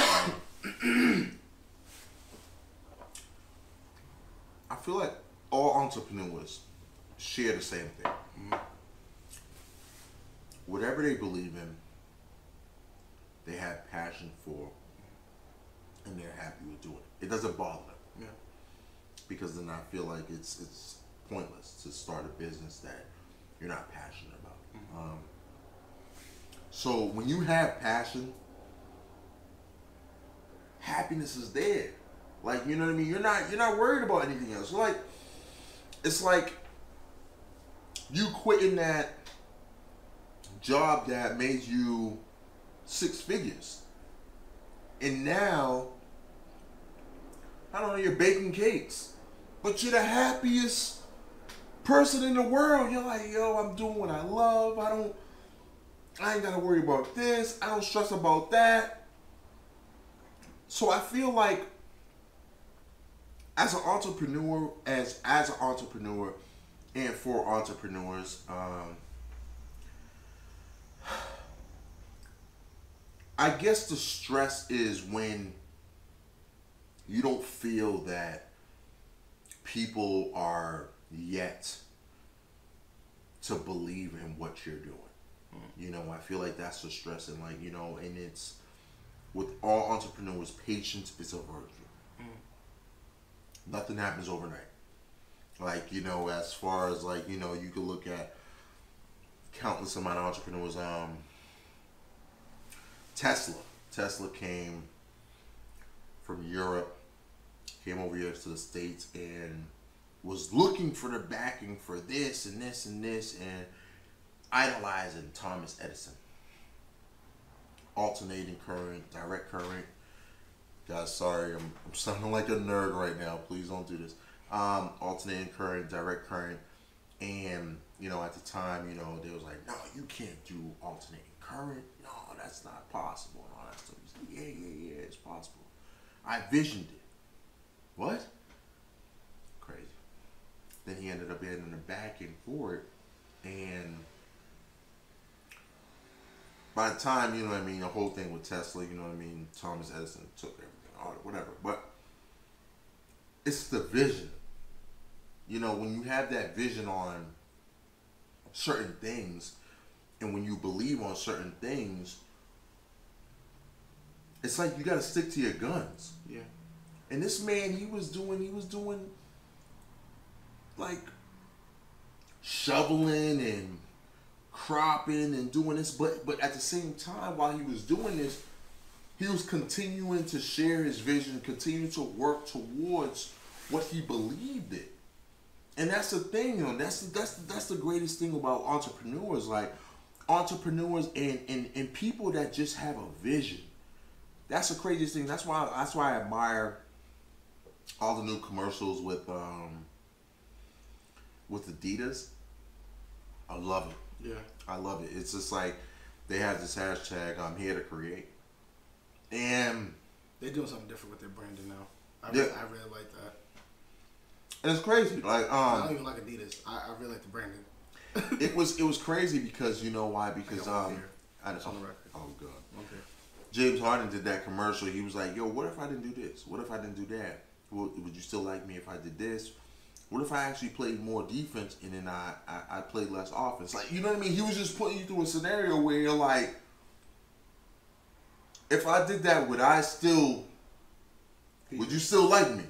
I feel like all entrepreneurs share the same thing. Whatever they believe in, they have passion for, and they're happy with doing it. It doesn't bother them. Yeah. Because then I feel like it's pointless to start a business that you're not passionate about. So when you have passion, happiness is there. Like, you know what I mean? You're not worried about anything else. Like, it's like you quitting that job that made you 6 figures, and now, I don't know, you're baking cakes, but you're the happiest person in the world. You're like, yo, I'm doing what I love. I ain't gotta worry about this. I don't stress about that. So I feel like as an entrepreneur, as an entrepreneur, and for entrepreneurs, I guess the stress is when you don't feel that people are yet to believe in what you're doing. You know, I feel like that's the stress, and like, you know, and it's with all entrepreneurs, patience is a virtue. Nothing happens overnight. Like, you know, as far as like, you know, you could look at countless amount of entrepreneurs. Tesla came from Europe, came over here to the States, and was looking for the backing for this and this and this, and idolizing Thomas Edison. Alternating current, direct current. Guys, sorry, I'm sounding like a nerd right now. Please don't do this. Alternating current, direct current, And you know, at the time, you know, they was like, no, you can't do alternating current. No, that's not possible. And all that stuff. He's like, yeah, it's possible. I visioned it. What? Crazy. Then he ended up getting the backing for it, and by the time, you know what I mean, the whole thing with Tesla, you know what I mean, Thomas Edison took everything, all that, whatever. But it's the vision. You know, when you have that vision on certain things, and when you believe on certain things, it's like you got to stick to your guns. Yeah. And this man, he was doing like shoveling and cropping and doing this, but at the same time, while he was doing this, he was continuing to share his vision, continue to work towards what he believed in. And that's the thing, you know, that's the greatest thing about entrepreneurs, like entrepreneurs and people that just have a vision. That's the craziest thing. That's why I admire all the new commercials with Adidas. I love it. Yeah. I love it. It's just like they have this hashtag, I'm here to create. And they're doing something different with their branding now. I really like that. And it's crazy. Like I don't even like Adidas. I really like the branding. it was crazy because you know why? Because it's on the record. Oh god. Okay. James Harden did that commercial. He was like, yo, what if I didn't do this? What if I didn't do that? Would you still like me if I did this? What if I actually played more defense and then I played less offense? Like, you know what I mean? He was just putting you through a scenario where you're like, if I did that, would you still like me?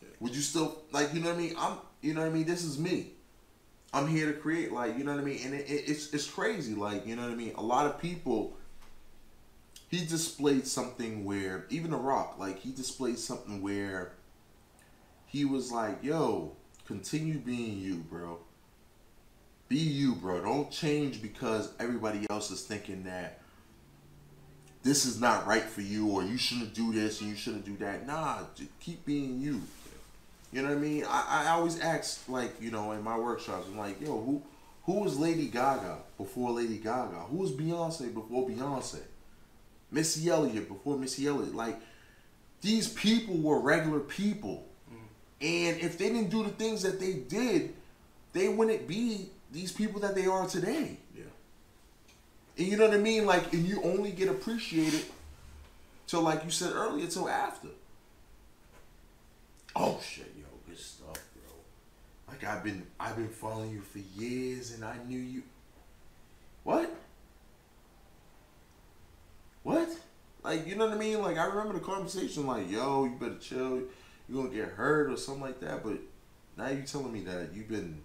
Yeah. Would you still, like, you know what I mean? This is me. I'm here to create, like, you know what I mean? And it's crazy, like, you know what I mean? A lot of people, he displayed something where, even The Rock, like, he displayed something where he was like, yo, continue being you, bro. Be you, bro. Don't change because everybody else is thinking that this is not right for you, or you shouldn't do this and you shouldn't do that. Nah, just keep being you. You know what I mean? I always ask, like, you know, in my workshops, I'm like, yo, who was Lady Gaga before Lady Gaga? Who was Beyonce before Beyonce? Missy Elliott before Missy Elliott. Like, these people were regular people. And if they didn't do the things that they did, they wouldn't be these people that they are today. Yeah. And you know what I mean? Like, and you only get appreciated till, like you said earlier, till after. Oh shit, yo, good stuff, bro. Like, I've been following you for years, and I knew you. What? Like, you know what I mean? Like, I remember the conversation, like, yo, you better chill. You're gonna get hurt or something like that. But now you're telling me that you've been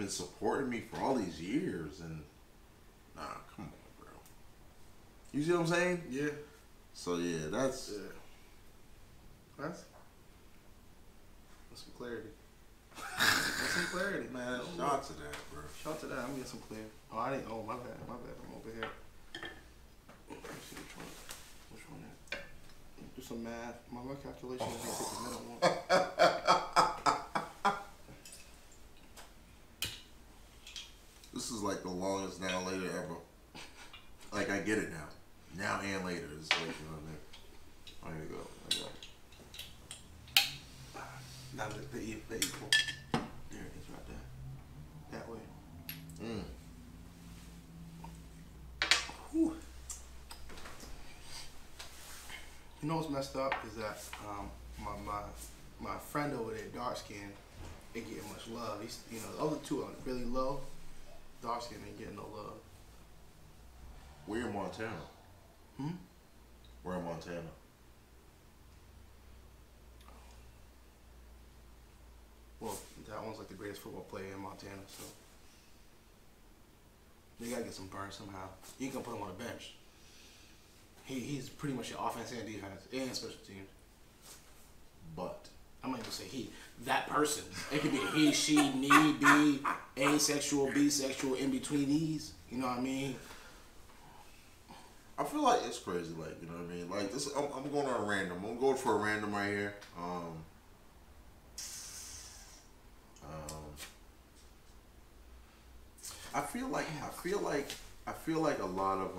supporting me for all these years, and nah, come on, bro. You see what I'm saying? Yeah. So yeah, that's some clarity. That's some clarity, man. Shout to that, bro. Shout to that. I'm getting some clarity. Oh, I didn't. Oh, my bad. I'm over here. Let's see which one is. Do some math. My calculation is going to take the middle one. This is like the longest now later ever. Like, I get it now. Now and later. It's like, you know what I mean? There you go. Now the equal. There it is right there. That way. Whew. You know what's messed up is that my friend over there, dark skin, ain't getting much love. He's, you know, the other two are really low. Dark skin ain't getting no love. We're in Montana. We're in Montana. Well, that one's like the greatest football player in Montana, so they gotta get some burn somehow. You ain't gonna put him on the bench. He's pretty much your offense and defense and special teams. But I'm not even gonna say he. That person. It could be he, she, me, be, asexual, bisexual, in between these. You know what I mean? I feel like it's crazy, like, you know what I mean? Like, this, I'm going on a random. I'm going for a random right here. I feel like a lot of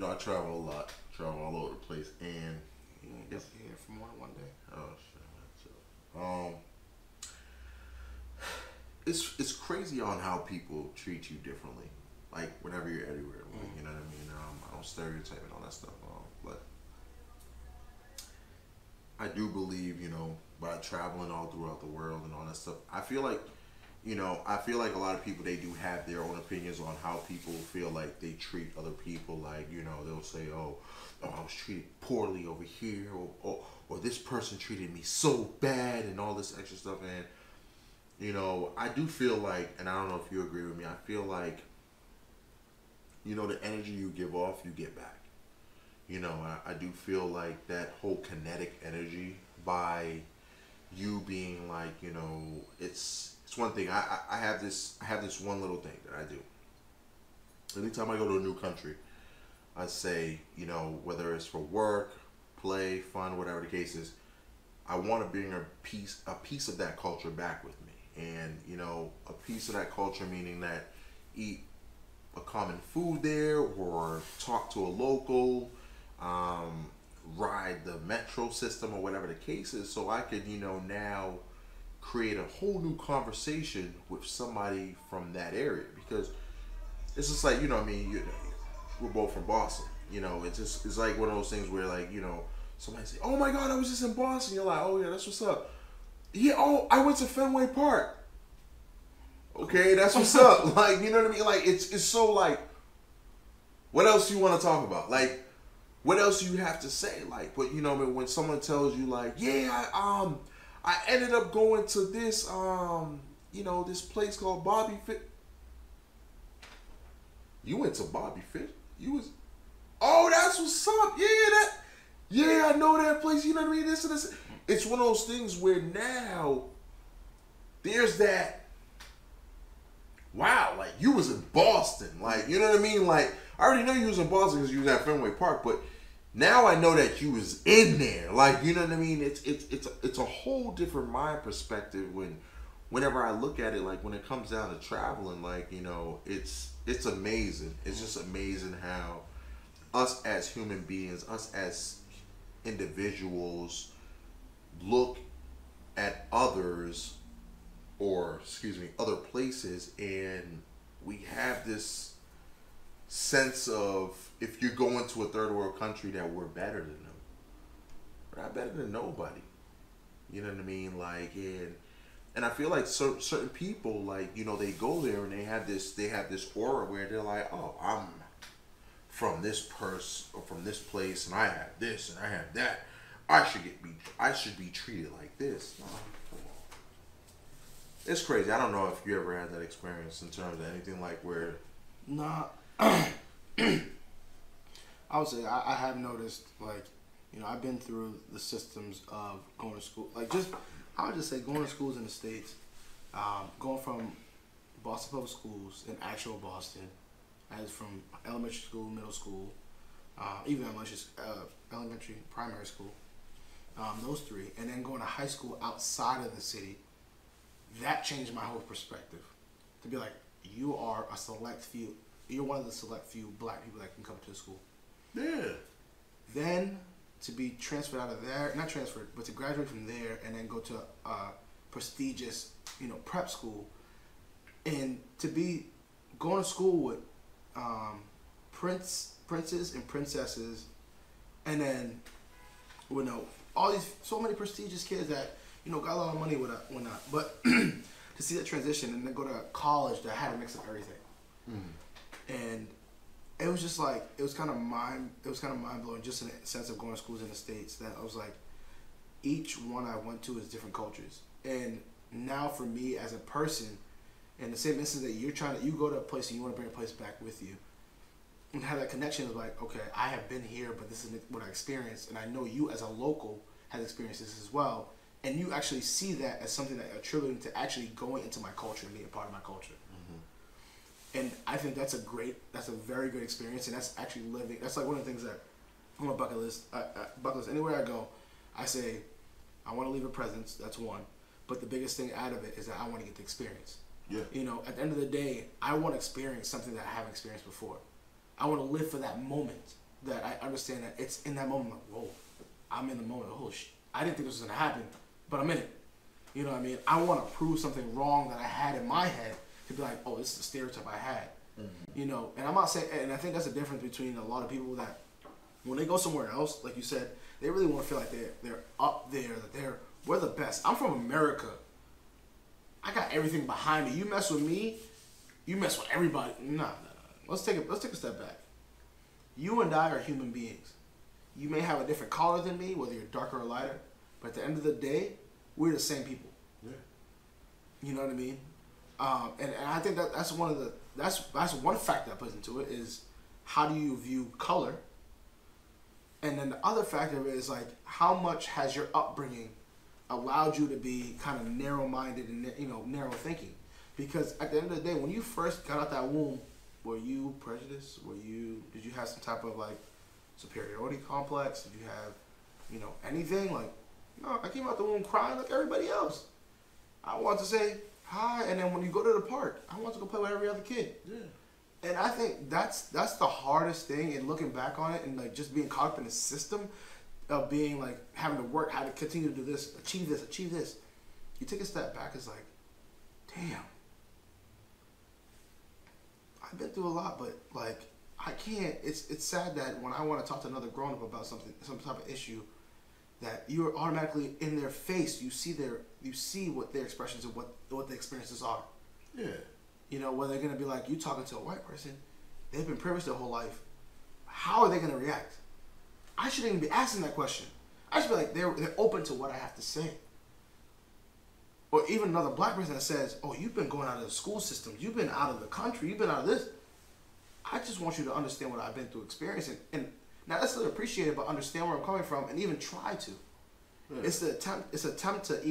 I travel all over the place, and You ain't gonna be here for more than one day. oh shit, it's crazy on how people treat you differently, like whenever you're anywhere, like, you know what I mean. I don't stereotype and all that stuff, but I do believe, by traveling all throughout the world and all that stuff, I feel like a lot of people, they do have their own opinions on how people feel like they treat other people. Like, they'll say, oh, I was treated poorly over here, or this person treated me so bad, and all this extra stuff. And, I do feel like, and I don't know if you agree with me, I feel like, the energy you give off, you get back. I do feel like that whole kinetic energy, by you being like, it's one thing. I have this one little thing that I do. Anytime I go to a new country, I say, whether it's for work, play, fun, whatever the case is, I want to bring a piece of that culture back with me. And, a piece of that culture meaning that eat a common food there, or talk to a local, ride the metro system, or whatever the case is, so I could, now create a whole new conversation with somebody from that area. Because it's just like, we're both from Boston. It's like one of those things where, like, somebody say, oh my God, I was just in Boston. You're like, oh yeah, that's what's up. Yeah, oh, I went to Fenway Park. Okay, that's what's up. Like, you know what I mean? Like, it's so, like, what else do you want to talk about? Like, what else do you have to say? Like, but when someone tells you, like, yeah, I ended up going to this, this place called Bobby Fish. You went to Bobby Fish? Oh, that's what's up. Yeah, I know that place. You know what I mean? This and this. It's one of those things where now there's that, wow, like, you was in Boston. Like, you know what I mean? Like, I already know you was in Boston because you was at Fenway Park, but now I know that you was in there. Like, you know what I mean? It's a whole different mind perspective whenever I look at it. Like, when it comes down to traveling, like, it's amazing. It's just amazing how us as human beings, us as individuals, look at others, or other places, and we have this sense of, if you're going to a third world country, that we're better than them. We're not better than nobody. You know what I mean? Like, and I feel like certain people, like, they go there and they have this aura where they're like, oh, I'm from this place, and I have this and I have that. I should be treated like this. No, come on. It's crazy. I don't know if you ever had that experience in terms of anything like where. Nah. I would say I have noticed, like, I've been through the systems of going to school. Like, I would just say going to schools in the States, going from Boston Public Schools in actual Boston, as from elementary school, middle school, even elementary, primary school, those three, and then going to high school outside of the city, that changed my whole perspective. To be like, you are a select few. You're one of the select few black people that can come to the school. Yeah. Then to be transferred out of there, not transferred, but to graduate from there and then go to a prestigious, prep school, and to be going to school with princes and princesses, and then all these so many prestigious kids that got a lot of money, whatnot. But to see that transition and then go to college that had a mix of everything. And it was just like, it was kind of mind blowing, just in the sense of going to schools in the States, that I was like, each one I went to is different cultures. And now for me as a person, in the same instance that you go to a place and you want to bring a place back with you, and have that connection of like, okay, I have been here, but this is what I experienced, and I know you as a local has experienced this as well, and you actually see that as something that attributing to actually going into my culture and being a part of my culture. And I think that's a very good experience, and that's actually living. That's like one of the things that on my bucket list. Anywhere I go, I say I want to leave a presence. That's one. But the biggest thing out of it is that I want to get the experience. Yeah. You know, at the end of the day, I want to experience something that I haven't experienced before. I want to live for that moment, that I understand that it's in that moment, like, whoa, I'm in the moment. Oh, I didn't think this was going to happen, but I'm in it. You know what I mean? I want to prove something wrong that I had in my head to be like, oh, this is the stereotype I had. Mm-hmm. You know, and I'm not saying, and I think that's the difference between a lot of people that when they go somewhere else, like you said, they really want to feel like they're up there, that we're the best. I'm from America. I got everything behind me. You mess with me, you mess with everybody. Nah. Let's take a step back. You and I are human beings. You may have a different color than me, whether you're darker or lighter, but at the end of the day, we're the same people. Yeah. You know what I mean? And I think that's one factor that plays into it is how do you view color, and then the other factor is like how much has your upbringing allowed you to be kind of narrow-minded and narrow thinking, because at the end of the day, when you first got out that womb, were you prejudiced? Did you have some type of like superiority complex? Did you have anything like? No, I came out the womb crying like everybody else. I want to say hi, and then when you go to the park, I want to go play with every other kid. Yeah. And I think that's the hardest thing in looking back on it, and like just being caught up in the system of being like having to work, how to continue to do this, achieve this. You take a step back, it's like, damn. I've been through a lot, but like I can't. It's sad that when I want to talk to another grown up about some type of issue, that you're automatically in their face. You see what their expressions and what the experiences are. Yeah. You know, whether they're gonna be like you talking to a white person, they've been privileged their whole life. How are they gonna react? I shouldn't even be asking that question. I should be like they're open to what I have to say. Or even another black person that says, oh, you've been going out of the school system, you've been out of the country, you've been out of this. I just want you to understand what I've been through experiencing, and not necessarily appreciate it, but understand where I'm coming from and even try to. Yeah. It's that attempt to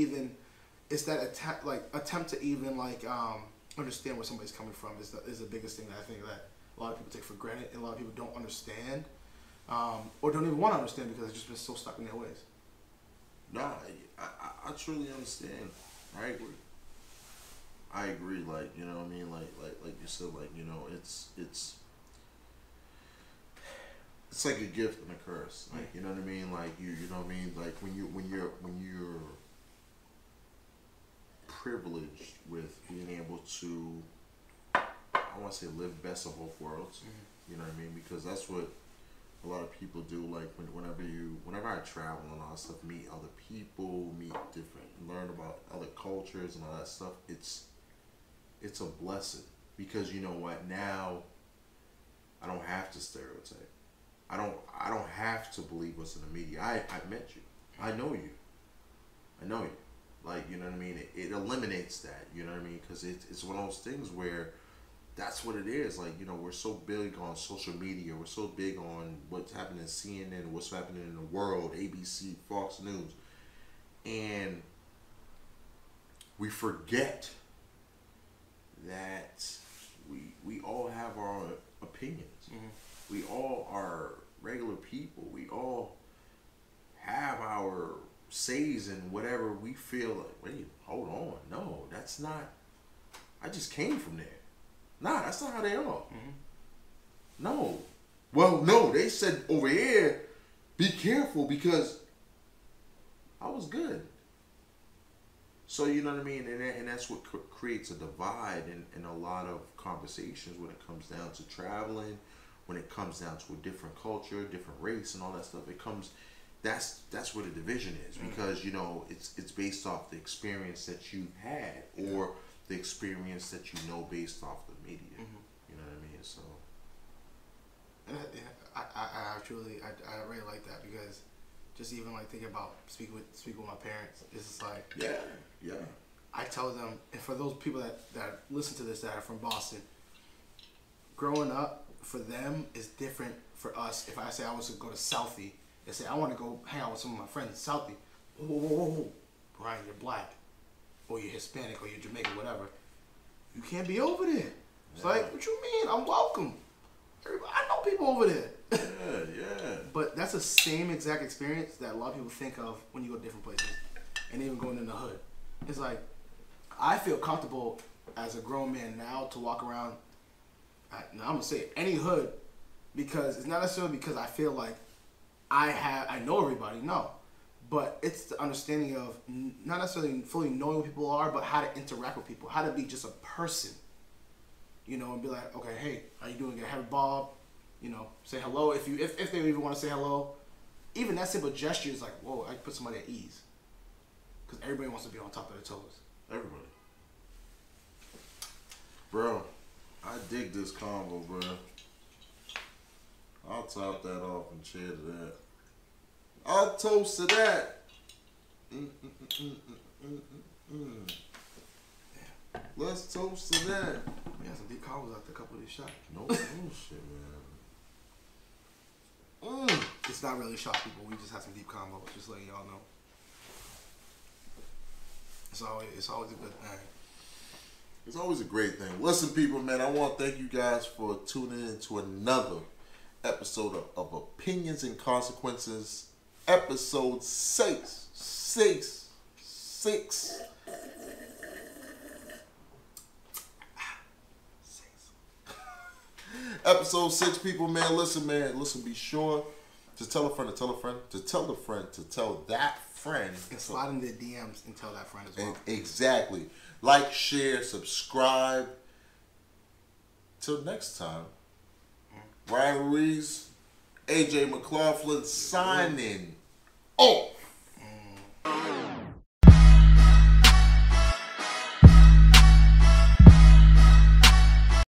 even understand where somebody's coming from is the biggest thing that I think that a lot of people take for granted and a lot of people don't understand, or don't even want to understand because they've just been so stuck in their ways. No, I truly understand. I agree. Like, you know what I mean? Like you said, like, it's like a gift and a curse. Like, you know what I mean? Like you know what I mean? Like when you're privileged with being able to, I want to say, live best of both worlds. Mm-hmm. You know what I mean? Because that's what a lot of people do. Like whenever I travel and all that stuff, meet other people, learn about other cultures and all that stuff. It's a blessing because you know what? Now I don't have to stereotype. I don't have to believe what's in the media. I met you. I know you. Like, you know what I mean? It eliminates that. You know what I mean? Because it's one of those things where that's what it is. Like, we're so big on social media. We're so big on what's happening in CNN, what's happening in the world, ABC, Fox News. And we forget that we all have our opinions. Mm-hmm. We all are regular people. We all have our says in whatever we feel like, wait, hold on. No, that's not. I just came from there. Nah, that's not how they are. Mm-hmm. No. Well, no, they said over here, be careful because I was good. So, you know what I mean? And that's what creates a divide in a lot of conversations when it comes down to traveling, when it comes down to a different culture, different race and all that stuff. That's where the division is because, it's based off the experience that you've had or the experience that you know based off the media. Mm-hmm. You know what I mean? So, and I truly really like that because just even like thinking about speaking with my parents, it's just like yeah. I tell them, and for those people that listen to this that are from Boston, growing up for them is different for us. If I say I was to go to Southie and say I want to go hang out with some of my friends in Southie, whoa, Brian, you're black, or you're Hispanic, or you're Jamaican, whatever. You can't be over there. It's like, what you mean? I'm welcome. I know people over there. Yeah. But that's the same exact experience that a lot of people think of when you go to different places, and even going in the hood. It's like, I feel comfortable as a grown man now to walk around, now I'm going to say it, any hood, because it's not necessarily because I feel like I know everybody, no. But it's the understanding of not necessarily fully knowing what people are, but how to interact with people, how to be just a person, you know, and be like, okay, hey, how you doing? Have a Bob, you know, say hello if they even want to say hello. Even that simple gesture is like, whoa, I put somebody at ease, because everybody wants to be on top of their toes. Everybody, bro, I dig this combo, bro. I'll top that off and cheer to that. I'll toast to that. Let's toast to that. We had some deep combos after a couple of these shots. No bullshit, man. It's not really a shot, people. We just had some deep combos. Just letting y'all know. It's always a good thing. It's always a great thing. Listen, people, man, I want to thank you guys for tuning in to another episode of Opinions and Consequences. Episode 6. Episode 6, people, man. Listen, be sure to tell a friend to tell a friend to tell a friend to tell that friend. And slide in the DMs and tell that friend as well. Exactly. Like, share, subscribe. Till next time. Ryan Ruiz, AJ McLaughlin signing off.